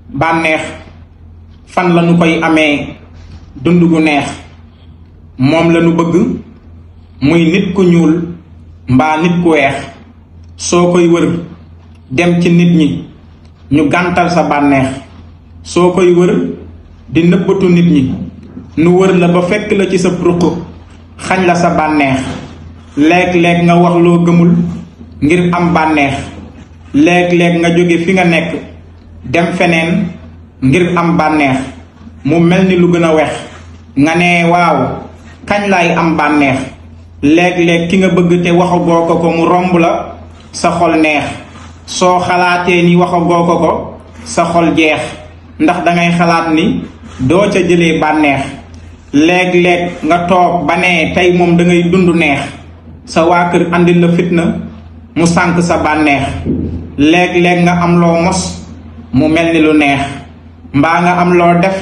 bànneex fan lañu koy amee dund gu neex moom lañu bëgg muy nit ku ñuul mbaa nit ku weex soo koy wër dem ci nit ñi ñu gàntal sa bànneex soo koy wër di nëbbatu nit ñi nu wër la ba fekk la ci sa ruq xañ la sa bànneex léeg-léeg nga wax loo gëmul ngir am bànneex léeg-léeg nga jóge fi nga nekk dem feneen ngir am bànneex mu mel ni lu gën a wex nga ne waaw kañ laay am bànneex léeg-léeg ki nga bëgg te waxagoo ko mu romb la sa xol neex soo xalaatee ni waxagoo ko sa xol jeex ndax dangay xalaat ni doo ca jëlee bànneex léeg-léeg nga toog ba ne tey moom dangay dund neex sa waa kër andil la fitna mu sànk sa bànneex léeg-léeg nga am loo mos mu mel ni lu neex mbaa nga am loo def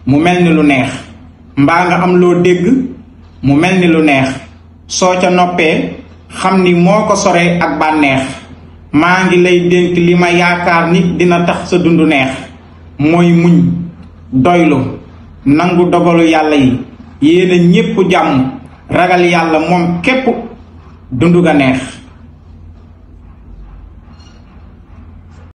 mu mel ni lu neex mbaa nga am loo dégg mu mel ni lu neex soo ca noppee xam ni moo ko soree ak bànneex maa ngi lay dénk li ma yaakaar ni dina tax sa dund neex mooy muñ doylu nangu dogalu yàlla yi yéena ñépp jàmm ragal yàlla moom képp dund ga neex